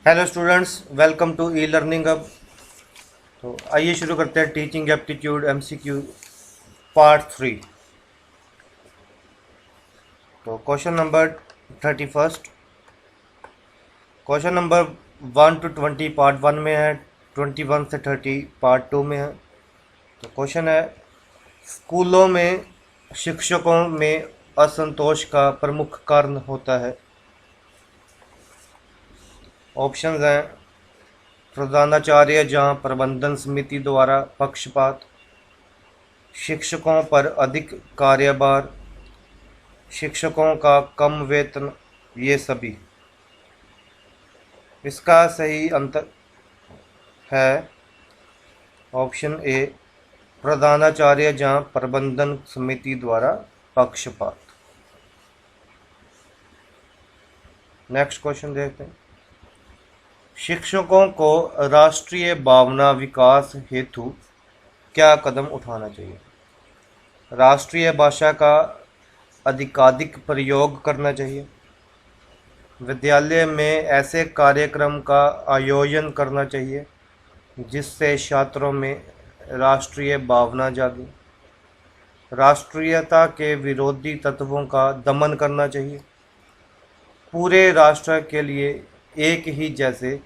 Hello students, welcome to E learning अब। तो आइए शुरू करते हैं टीचिंग एप्टीट्यूड एमसीक्यू पार्ट 3। तो question number 31। Question number 1 to 20 part 1 में है, 21 से 30 पार्ट 2 में है। तो क्वेश्चन है, स्कूलों में शिक्षकों में असंतोष का प्रमुख कारण होता है। ऑप्शंस हैं प्रधानाचार्य जहाँ प्रबंधन समिति द्वारा पक्षपात, शिक्षकों पर अधिक कार्यभार, शिक्षकों का कम वेतन, ये सभी। इसका सही अंतर है ऑप्शन ए प्रधानाचार्य जहाँ प्रबंधन समिति द्वारा पक्षपात। नेक्स्ट क्वेश्चन देखते हैं। शिक्षकों को राष्ट्रीय भावना विकास हेतु क्या कदम उठाना चाहिए? राष्ट्रीय भाषा का अधिकाधिक प्रयोग करना चाहिए, विद्यालय में ऐसे कार्यक्रम का आयोजन करना चाहिए जिससे छात्रों में राष्ट्रीय भावना जागे, राष्ट्रीयता के विरोधी तत्वों का दमन करना चाहिए, पूरे राष्ट्र के लिए एक ही जैसे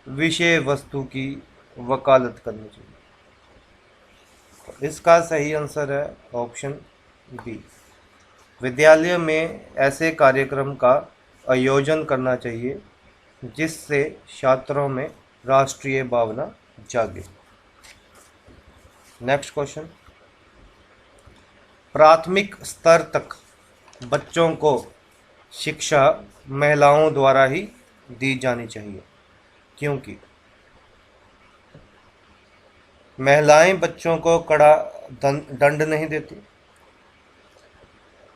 विषय वस्तु की वकालत करनी चाहिए। तो इसका सही आंसर है ऑप्शन बी, विद्यालय में ऐसे कार्यक्रम का आयोजन करना चाहिए जिससे छात्रों में राष्ट्रीय भावना जागे। नेक्स्ट क्वेश्चन, प्राथमिक स्तर तक बच्चों को शिक्षा महिलाओं द्वारा ही दी जानी चाहिए, क्योंकि महिलाएं बच्चों को कड़ा दंड नहीं देती,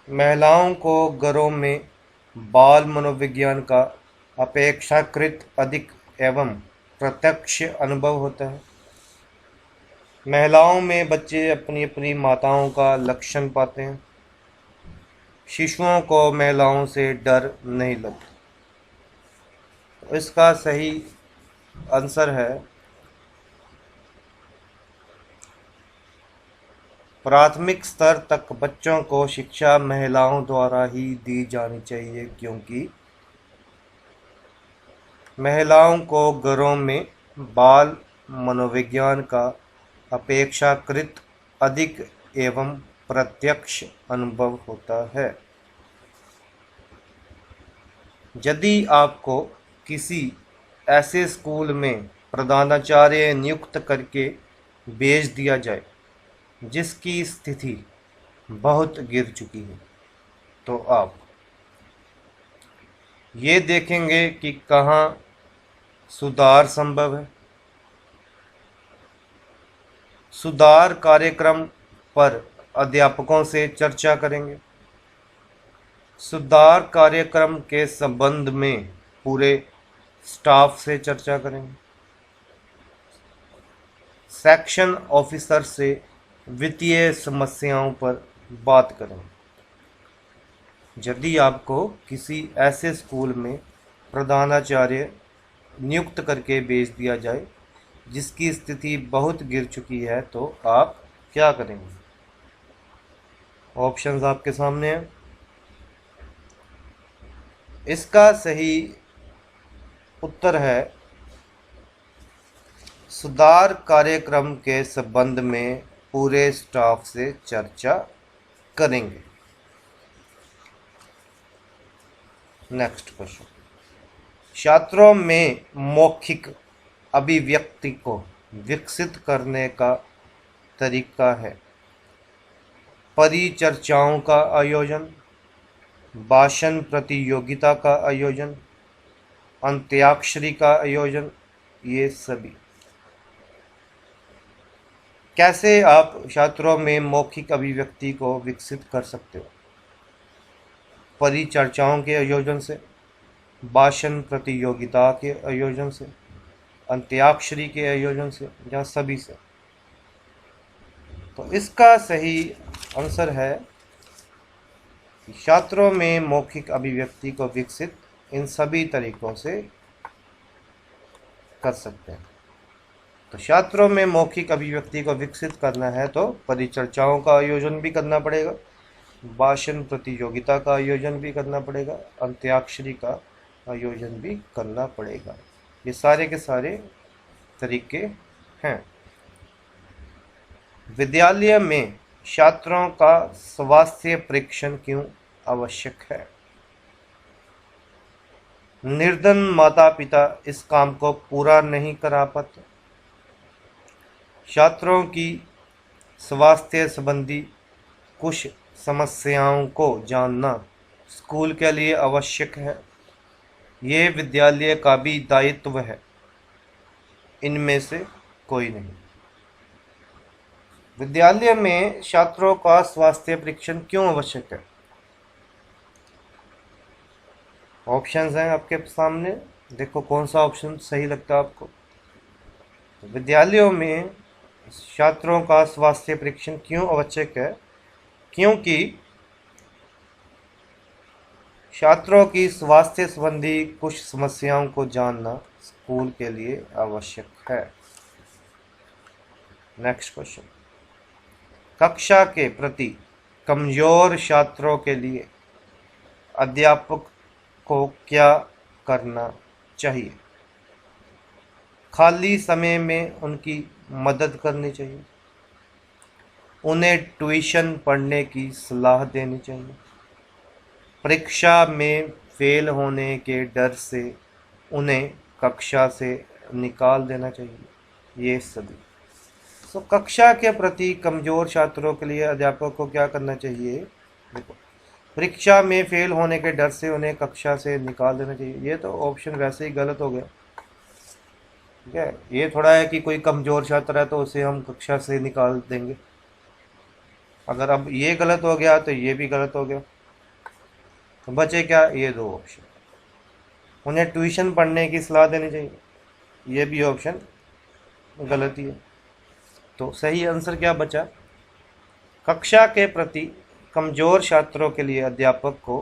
महिलाओं को घरों में बाल मनोविज्ञान का अपेक्षाकृत अधिक एवं प्रत्यक्ष अनुभव होता है, महिलाओं में बच्चे अपनी अपनी माताओं का लक्षण पाते हैं, शिशुओं को महिलाओं से डर नहीं लगता। तो इसका सही आंसर है प्राथमिक स्तर तक बच्चों को शिक्षा महिलाओं द्वारा ही दी जानी चाहिए, क्योंकि महिलाओं को घरों में बाल मनोविज्ञान का अपेक्षाकृत अधिक एवं प्रत्यक्ष अनुभव होता है। यदि आपको किसी ऐसे स्कूल में प्रधानाचार्य नियुक्त करके भेज दिया जाए जिसकी स्थिति बहुत गिर चुकी है, तो आप ये देखेंगे कि कहाँ सुधार संभव है, सुधार कार्यक्रम पर अध्यापकों से चर्चा करेंगे, सुधार कार्यक्रम के संबंध में पूरे स्टाफ से चर्चा करेंगे, सेक्शन ऑफिसर से वित्तीय समस्याओं पर बात करेंगे। यदि आपको किसी ऐसे स्कूल में प्रधानाचार्य नियुक्त करके भेज दिया जाए जिसकी स्थिति बहुत गिर चुकी है, तो आप क्या करेंगे? ऑप्शंस आपके सामने हैं। इसका सही उत्तर है सुधार कार्यक्रम के संबंध में पूरे स्टाफ से चर्चा करेंगे। नेक्स्ट क्वेश्चन, छात्रों में मौखिक अभिव्यक्ति को विकसित करने का तरीका है परिचर्चाओं का आयोजन, भाषण प्रतियोगिता का आयोजन, अंत्याक्षरी का आयोजन, ये सभी। कैसे आप छात्रों में मौखिक अभिव्यक्ति को विकसित कर सकते हो? परिचर्चाओं के आयोजन से, भाषण प्रतियोगिता के आयोजन से, अंत्याक्षरी के आयोजन से, या सभी से। तो इसका सही आंसर है छात्रों में मौखिक अभिव्यक्ति को विकसित इन सभी तरीकों से कर सकते हैं। तो छात्रों में मौखिक अभिव्यक्ति को विकसित करना है तो परिचर्चाओं का आयोजन भी करना पड़ेगा, भाषण प्रतियोगिता का आयोजन भी करना पड़ेगा, अंत्याक्षरी का आयोजन भी करना पड़ेगा। ये सारे के सारे तरीके हैं। विद्यालय में छात्रों का स्वास्थ्य परीक्षण क्यों आवश्यक है? निर्धन माता पिता इस काम को पूरा नहीं करा पाते। छात्रों की स्वास्थ्य संबंधी कुछ समस्याओं को जानना स्कूल के लिए आवश्यक है। ये विद्यालय का भी दायित्व है, इनमें से कोई नहीं। विद्यालय में छात्रों का स्वास्थ्य परीक्षण क्यों आवश्यक है? ऑप्शंस हैं आपके सामने, देखो कौन सा ऑप्शन सही लगता है आपको। विद्यालयों में छात्रों का स्वास्थ्य परीक्षण क्यों आवश्यक है? क्योंकि छात्रों की स्वास्थ्य संबंधी कुछ समस्याओं को जानना स्कूल के लिए आवश्यक है। नेक्स्ट क्वेश्चन, कक्षा के प्रति कमजोर छात्रों के लिए अध्यापक को क्या करना चाहिए? खाली समय में उनकी मदद करनी चाहिए, उन्हें ट्यूशन पढ़ने की सलाह देनी चाहिए, परीक्षा में फेल होने के डर से उन्हें कक्षा से निकाल देना चाहिए। ये सभी तो कक्षा के प्रति कमज़ोर छात्रों के लिए अध्यापक को क्या करना चाहिए? देखो, परीक्षा में फेल होने के डर से उन्हें कक्षा से निकाल देना चाहिए। ये तो ऑप्शन वैसे ही गलत हो गया, ठीक है। ये थोड़ा है कि कोई कमज़ोर छात्र है तो उसे हम कक्षा से निकाल देंगे। अगर अब ये गलत हो गया तो ये भी गलत हो गया, तो बचे क्या? ये दो ऑप्शन। उन्हें ट्यूशन पढ़ने की सलाह देनी चाहिए, ये भी ऑप्शन गलत ही है। तो सही आंसर क्या बचा? कक्षा के प्रति कमज़ोर छात्रों के लिए अध्यापक को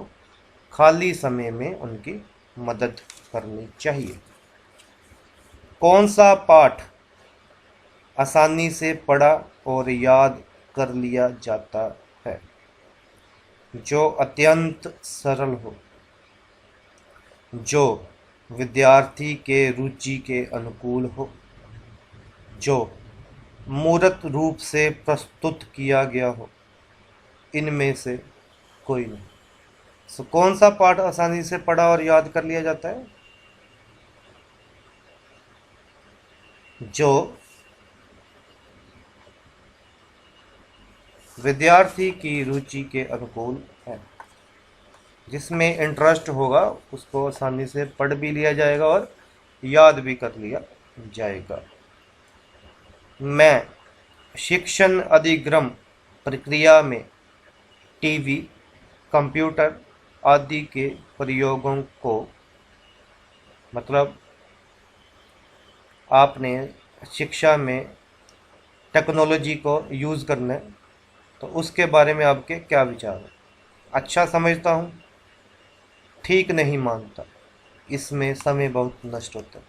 खाली समय में उनकी मदद करनी चाहिए। कौन सा पाठ आसानी से पढ़ा और याद कर लिया जाता है? जो अत्यंत सरल हो, जो विद्यार्थी के रुचि के अनुकूल हो, जो मूर्त रूप से प्रस्तुत किया गया हो, इनमें से कोई नहीं। सो कौन सा पाठ आसानी से पढ़ा और याद कर लिया जाता है? जो विद्यार्थी की रुचि के अनुकूल है, जिसमें इंटरेस्ट होगा उसको आसानी से पढ़ भी लिया जाएगा और याद भी कर लिया जाएगा। मैं शिक्षण अधिगम प्रक्रिया में टीवी, कंप्यूटर आदि के प्रयोगों को, मतलब आपने शिक्षा में टेक्नोलॉजी को यूज़ करना है, तो उसके बारे में आपके क्या विचार हैं? अच्छा समझता हूँ, ठीक नहीं मानता, इसमें समय बहुत नष्ट होता है,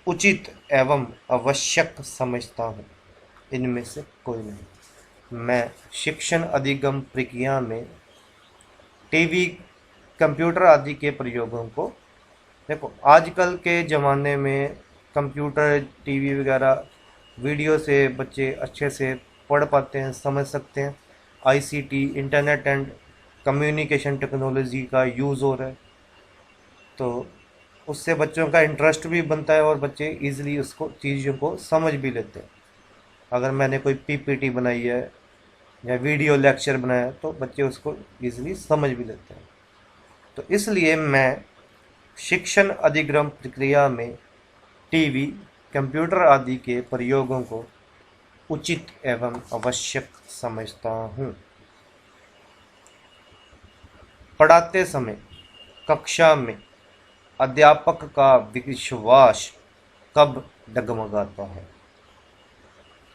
उचित एवं आवश्यक समझता हूँ, इनमें से कोई नहीं। मैं शिक्षण अधिगम प्रक्रिया में टीवी, कंप्यूटर आदि के प्रयोगों को, देखो आजकल के ज़माने में कंप्यूटर, टीवी वगैरह वीडियो से बच्चे अच्छे से पढ़ पाते हैं, समझ सकते हैं। ICT, internet and communication technology का यूज़ हो रहा है, तो उससे बच्चों का इंटरेस्ट भी बनता है और बच्चे इजीली उसको चीज़ों को समझ भी लेते हैं। अगर मैंने कोई पीपीटी बनाई है या वीडियो लेक्चर बनाया है तो बच्चे उसको इजीली समझ भी लेते हैं। तो इसलिए मैं शिक्षण अधिगम प्रक्रिया में टीवी, कंप्यूटर आदि के प्रयोगों को उचित एवं आवश्यक समझता हूँ। पढ़ाते समय कक्षा में अध्यापक का विश्वास कब डगमगाता है?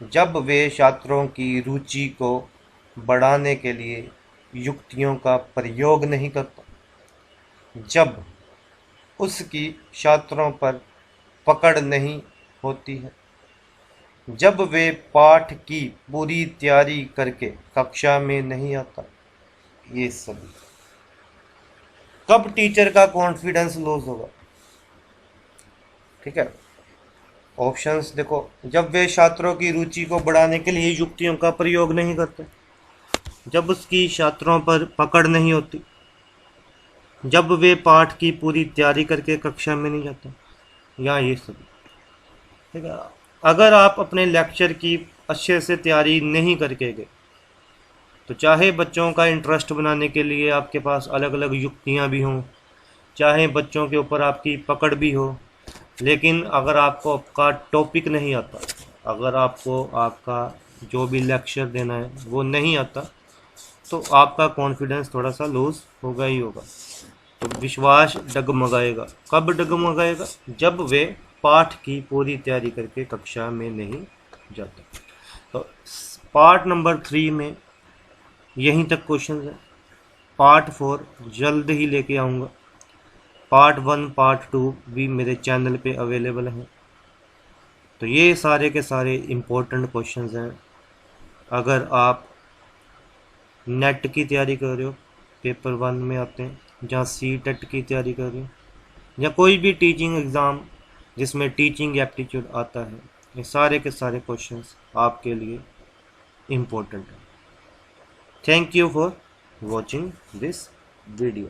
जब वे छात्रों की रुचि को बढ़ाने के लिए युक्तियों का प्रयोग नहीं करता, जब उसकी छात्रों पर पकड़ नहीं होती है, जब वे पाठ की पूरी तैयारी करके कक्षा में नहीं आता। ये सभी। कब टीचर का कॉन्फिडेंस लॉस होगा? ठीक है, ऑप्शंस देखो। जब वे छात्रों की रुचि को बढ़ाने के लिए युक्तियों का प्रयोग नहीं करते, जब उसकी छात्रों पर पकड़ नहीं होती, जब वे पाठ की पूरी तैयारी करके कक्षा में नहीं जाते, या ये सब। ठीक है, अगर आप अपने लेक्चर की अच्छे से तैयारी नहीं करके गए, तो चाहे बच्चों का इंटरेस्ट बनाने के लिए आपके पास अलग अलग युक्तियां भी हों, चाहे बच्चों के ऊपर आपकी पकड़ भी हो, लेकिन अगर आपको आपका टॉपिक नहीं आता, अगर आपको आपका जो भी लेक्चर देना है वो नहीं आता, तो आपका कॉन्फिडेंस थोड़ा सा लूज होगा ही होगा। तो विश्वास डगमगाएगा। कब डगमगाएगा? जब वे पाठ की पूरी तैयारी करके कक्षा में नहीं जाते। तो पार्ट नंबर 3 में यहीं तक क्वेश्चन है। पार्ट 4 जल्द ही लेके आऊँगा। पार्ट 1 पार्ट 2 भी मेरे चैनल पे अवेलेबल हैं। तो ये सारे के सारे इम्पोर्टेंट क्वेश्चंस हैं। अगर आप नेट की तैयारी कर रहे हो, पेपर 1 में आते हैं, जहाँ सी-टेट की तैयारी कर रहे हो, या कोई भी टीचिंग एग्ज़ाम जिसमें टीचिंग एप्टीट्यूड आता है, ये सारे के सारे क्वेश्चंस आपके लिए इम्पोर्टेंट है। Thank you for watching this video.